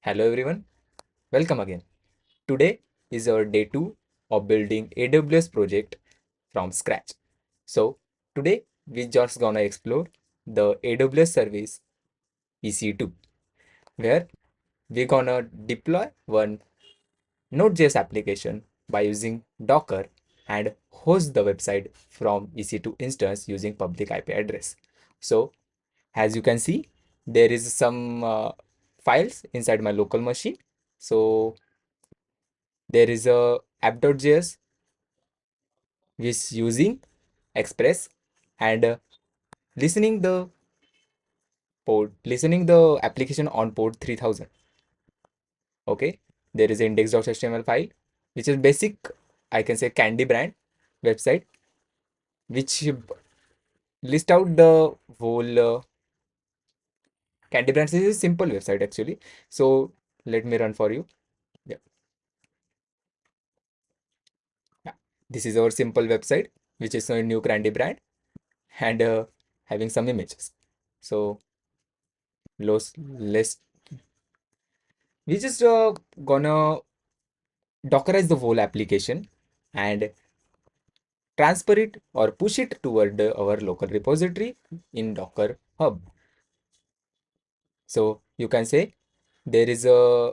Hello everyone, welcome again. Today is our day 2 of building AWS project from scratch. So today we just gonna explore the AWS service EC2 where we're gonna deploy one Node.js application by using Docker and host the website from EC2 instance using public IP address. So as you can see, there is some files inside my local machine. So there is a app.js which is using Express and listening the application on port 3000. Okay, there is index.html file which is basic, I can say, candy brand website which list out the whole candy brands. This is a simple website actually. So let me run for you. Yeah, yeah. This is our simple website which is a new candy brand and having some images. So let's we just gonna dockerize the whole application and transfer it or push it toward our local repository in Docker Hub. So you can say there is a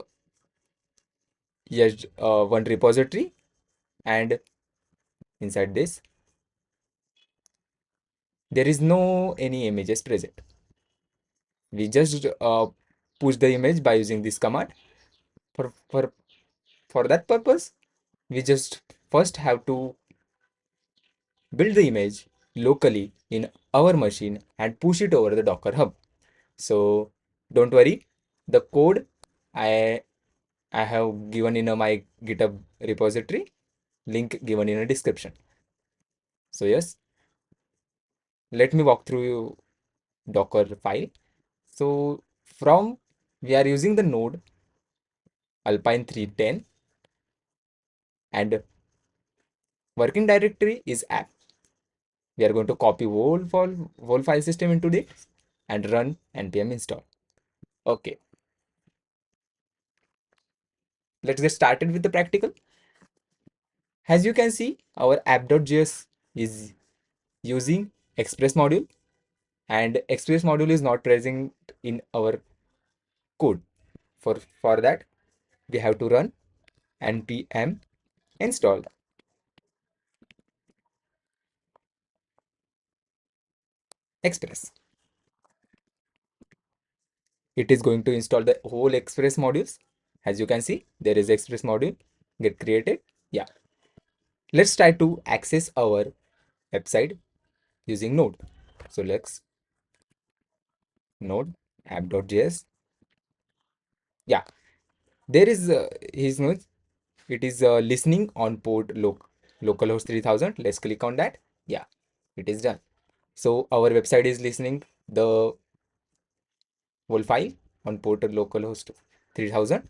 yes, one repository, and inside this there is no any images present. We just push the image by using this command. For for for that purpose, we just first have to build the image locally in our machine and push it over the Docker Hub. So don't worry, the code I I have given in my GitHub repository, link given in a description. So yes, let me walk through you Docker file. So from we are using the node Alpine 310 and working directory is app. We are going to copy whole file system into this and run npm install. Okay, let's get started with the practical. As you can see, our app.js is using Express module, and Express module is not present in our code. For that, we have to run npm install Express. It is going to install the whole Express modules. As you can see, there is Express module get created. Yeah, let's try to access our website using Node. So let's Node app.js. Yeah, there is his node. It is listening on port localhost 3000. Let's click on that. Yeah, it is done. So our website is listening the whole file on port localhost 3000.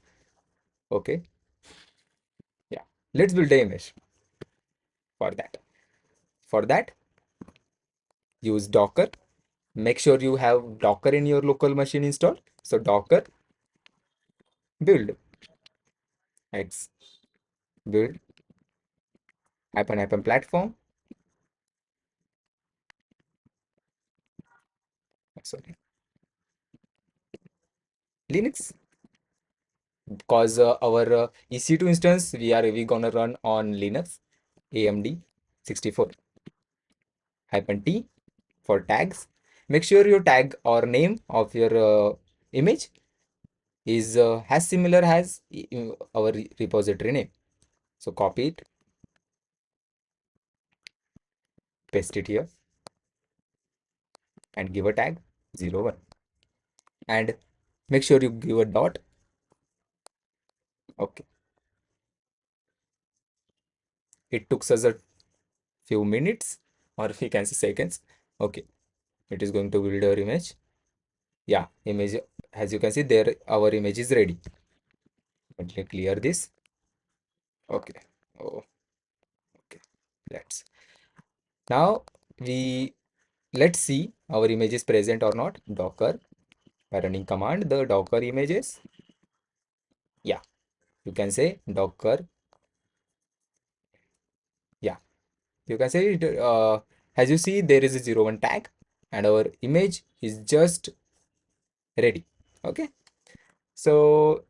Okay, yeah. Let's build the image for that. For that, use Docker. Make sure you have Docker in your local machine installed. So Docker build x build hyphen platform. Sorry, Linux, because our EC2 instance we gonna run on Linux AMD 64 hyphen T for tags. Make sure your tag or name of your image is as similar as our repository name. So copy it, paste it here, and give a tag 01. And make sure you give a dot. Okay, it took us a few minutes, or if you can say seconds. Okay, it is going to build our image. Yeah, image, as you can see there, our image is ready. Let me clear this. Okay. Oh, okay. Let's now we let's see our image is present or not. Docker by running command the Docker images. Yeah, you can say Docker. Yeah, you can say it, as you see, there is a 01 tag and our image is just ready. Okay, so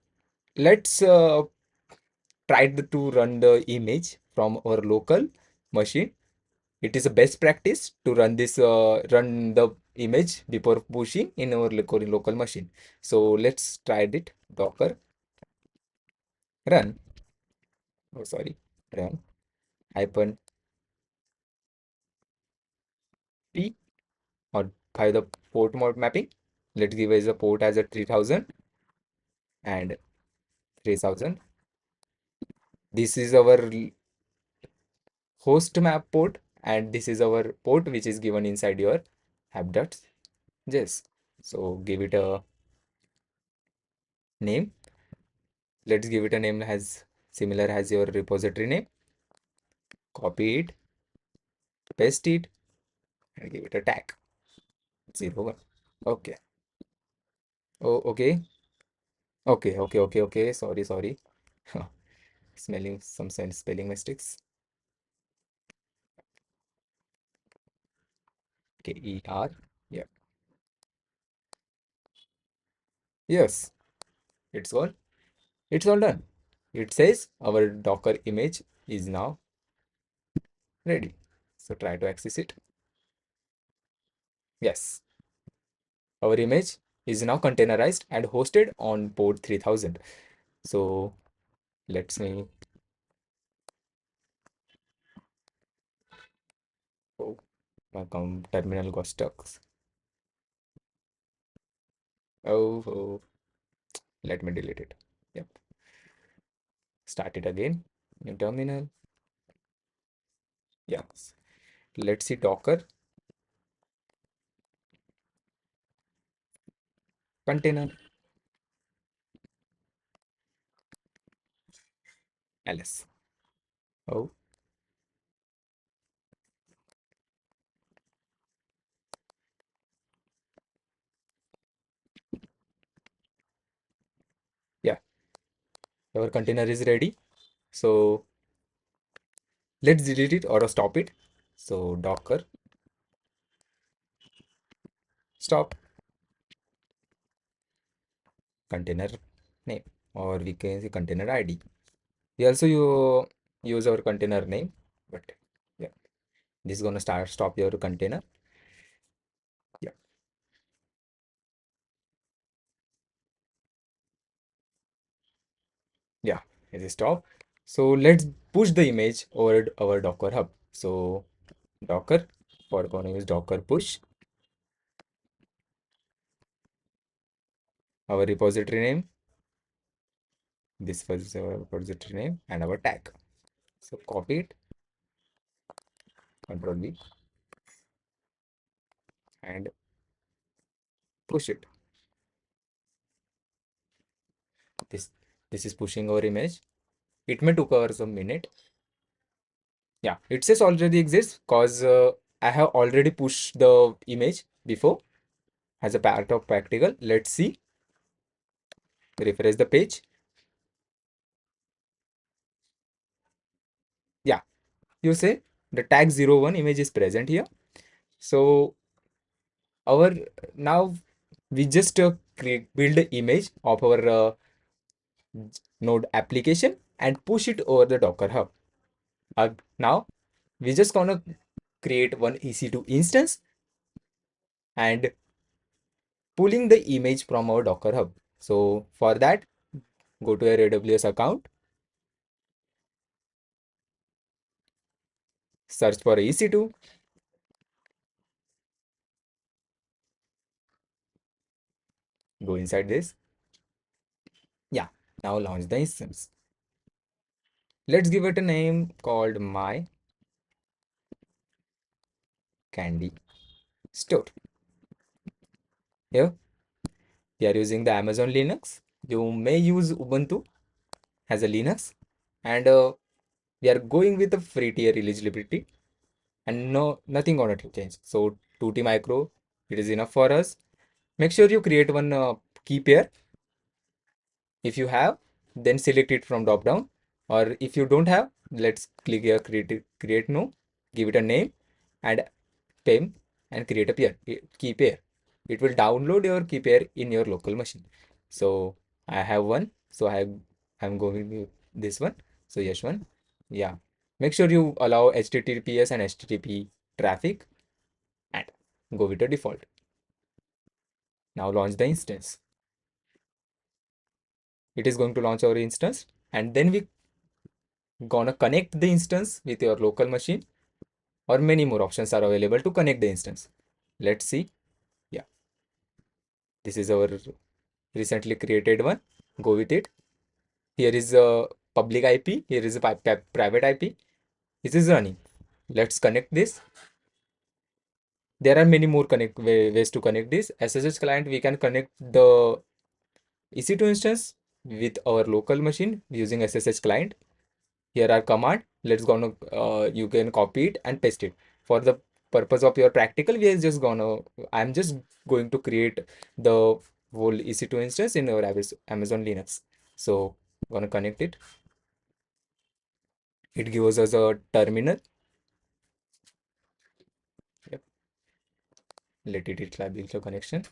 let's try to run the image from our local machine. It is a best practice to run the image before pushing in our local machine. So let's try it. Docker run. Oh, sorry, run hyphen t or by the port mode mapping. Let's give as a port as a 3000 and 3000. This is our host map port, and this is our port which is given inside your app.js. So give it a name. Let's give it a name as similar as your repository name. Copy it, paste it, and give it a tag 01. Okay. Oh, okay. Okay. Sorry. Smelling some spelling mistakes. KER. Yeah. Yes. It's all. It's all done. It says our Docker image is now ready. So try to access it. Yes. Our image is now containerized and hosted on port 3000. So let's me. Oh, my terminal got stuck. Oh, let me delete it. Yep. Start it again. New terminal. Yes. Let's see Docker container ls. Oh, yeah. Our container is ready. So let's delete it or stop it. So Docker stop container name, or we can say container ID. We also use our container name, but yeah, this is gonna stop your container. Yeah, yeah, it is stop. So let's push the image over our Docker hub. So Docker, we're gonna use Docker push. Our repository name, this was our repository name and our tag. So copy it, Control V, and push it. This this is pushing our image. It may took us a minute. Yeah, it says already exists because I have already pushed the image before as a part of practical. Let's see. Refresh the page. Yeah, you say the tag 01 image is present here. So our now we just build the image of our node application and push it over the Docker hub. Now we just gonna create one EC2 instance and pulling the image from our Docker hub. So for that, go to your AWS account, search for EC2, go inside this. Yeah, now launch the instance. Let's give it a name called My Candy Store. Here, we are using the Amazon Linux. You may use Ubuntu as a Linux, and we are going with the free tier eligibility, and nothing gonna change. So 2T micro, it is enough for us. Make sure you create one key pair if you have. then select it from drop down. Or if you don't have, let's click here, create no, give it a name, and PEM, and create a key pair. It will download your key pair in your local machine. So I have one, so I'm going with this one. So yes, one, yeah. Make sure you allow HTTPS and HTTP traffic and go with the default. Now launch the instance. It is going to launch our instance, and then we gonna connect the instance with your local machine, or many more options are available to connect the instance. Let's see. Yeah, this is our recently created one. Go with it. Here is a public IP. Here is a private IP. This is running. Let's connect this. There are many more ways to connect this. SSH client, we can connect the EC2 instance with our local machine using SSH client. Here are command. Let's gonna you can copy it and paste it. For the purpose of your practical, we are just gonna I'm just going to create the whole EC2 instance in our Amazon Linux. So gonna connect it. It gives us a terminal. Yep. Let it establish a connection.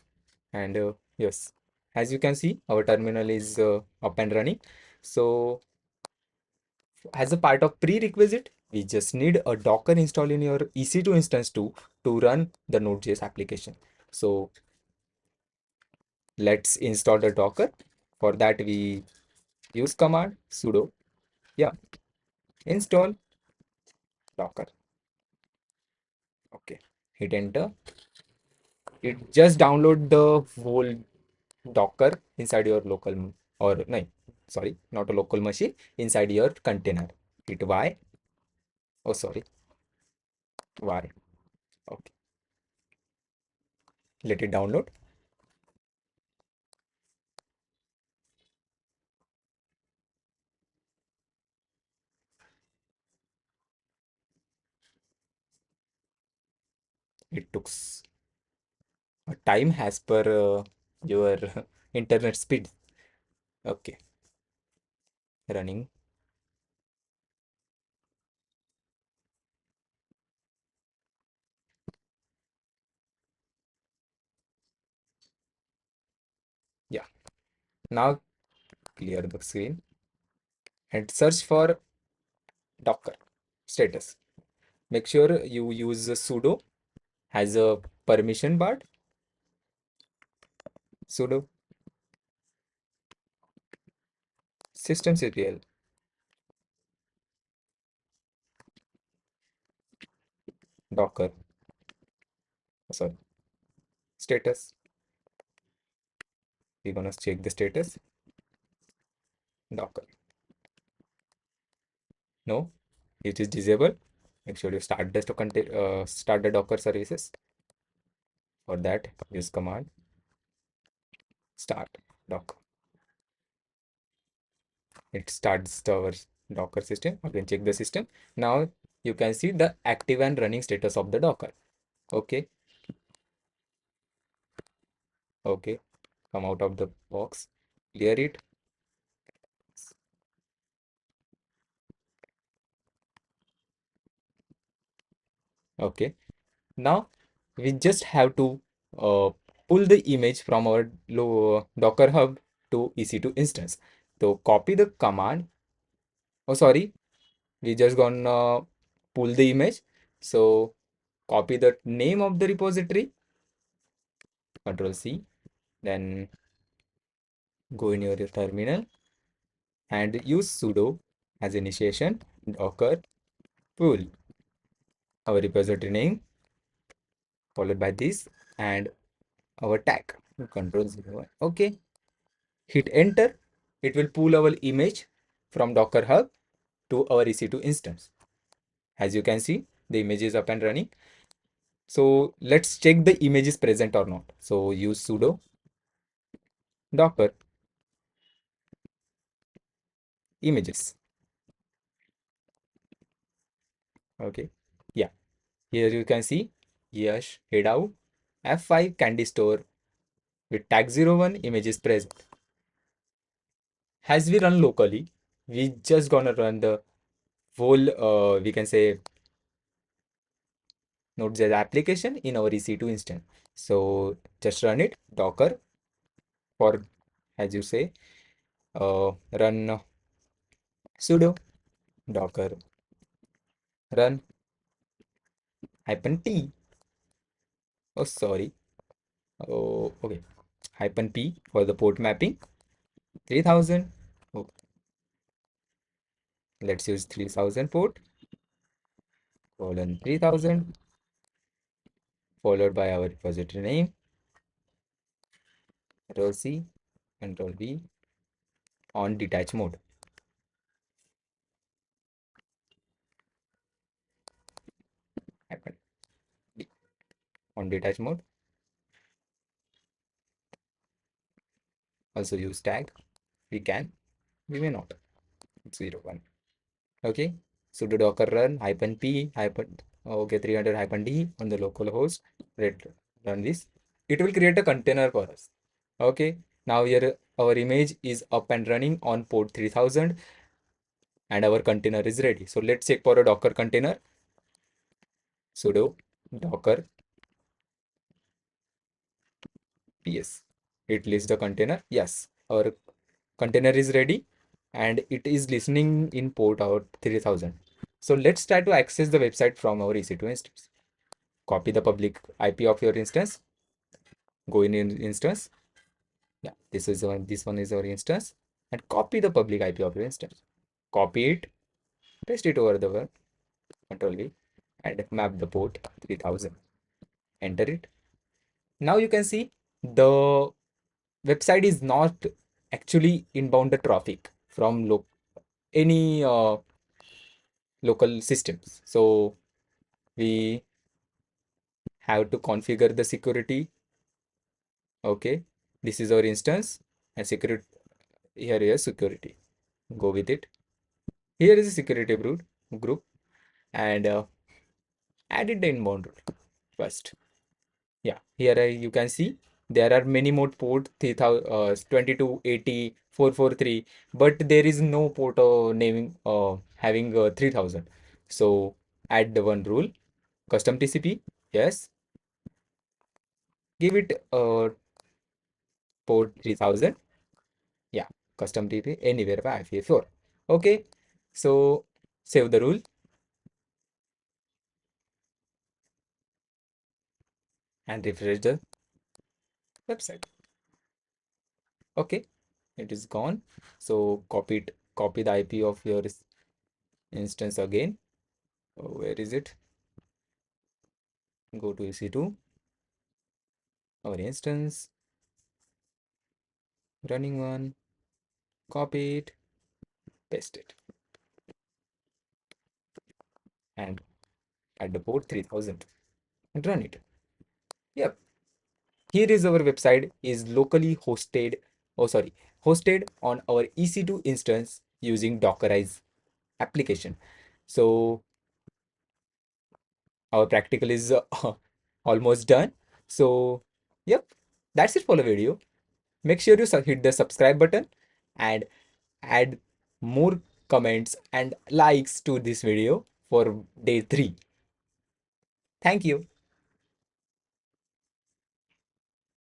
And yes, as you can see, our terminal is up and running. So as a part of prerequisite, we just need a Docker install in your EC2 instance to run the Node.js application. So let's install the Docker. For that, we use command sudo, yeah, install Docker. Okay, hit enter. It just download the whole Docker inside your local, or no, sorry, not a local machine, inside your container. Hit Y. Oh, sorry, Y. Okay, let it download. It took time as per your internet speed. Okay, running. Yeah, now clear the screen and search for Docker status. Make sure you use sudo as a permission bar. Sudo systemctl Docker, sorry, status. We're gonna check the status. Docker. No, it is disabled. Make sure you start the Docker services. For that, use command start Docker. It starts our Docker system. Again, check the system. Now you can see the active and running status of the Docker. Okay, okay. Come out of the box, clear it. Okay, now we just have to pull the image from our Docker hub to EC2 instance. So copy the command. Oh, sorry, we just gonna pull the image. So copy the name of the repository, Control C, then go in your terminal and use sudo as initiation, docker pull our repository name followed by this and our tag, Control 01. Okay, hit enter. It will pull our image from Docker Hub to our EC2 instance. As you can see, the image is up and running. So let's check the image is present or not. So use sudo docker images. Okay, yeah, here you can see yes, Hedao F5 candy store with tag 01 image is present. As we run locally, we just gonna run the whole, we can say, Node.js application in our EC2 instance. So just run it, Docker, for, as you say, run sudo docker run -t. Oh, sorry. Oh, okay. -p for the port mapping. 3000. Oh, let's use 3000 port, colon 3000, followed by our repository name, Control C, Control V, on detach mode. Hyphen D. On detach mode. Also use tag. We can, we may not. 01. Okay. Sudo docker run -p hyphen, okay, 300 -d on the local host. Let run this. It will create a container for us. Okay. Now here our image is up and running on port 3000 and our container is ready. So let's check for a Docker container. Sudo docker ps. It lists the container. Yes, our container is ready and it is listening in port out 3000. So let's try to access the website from our EC2 instance. Copy the public IP of your instance. Go in instance. Yeah, this one is our instance, and copy the public IP of your instance. Copy it, paste it over the web, Control V, and map the port 3000. Enter it. Now you can see the website is not actually inbound the traffic from any local systems. So we have to configure the security. Okay, this is our instance and security. Here is security. Go with it. Here is a security group and added the inbound rule first. Yeah, here you can see there are many more port 3000, 2280, 443, but there is no port naming having 3000. So add the one rule, custom TCP. Yes, give it port 3000. Yeah, custom TCP anywhere by IPv4. Okay, so save the rule and refresh the website. Okay, it is gone. So copy the IP of your instance again. Where is it? Go to EC2, our instance, running one, copy it, paste it, and add the port 3000 and run it. Yep. Here is our website is locally hosted. Oh, sorry, hosted on our EC2 instance using Dockerize application. So our practical is almost done. So, yep, that's it for the video. Make sure you hit the subscribe button and add more comments and likes to this video for day 3. Thank you.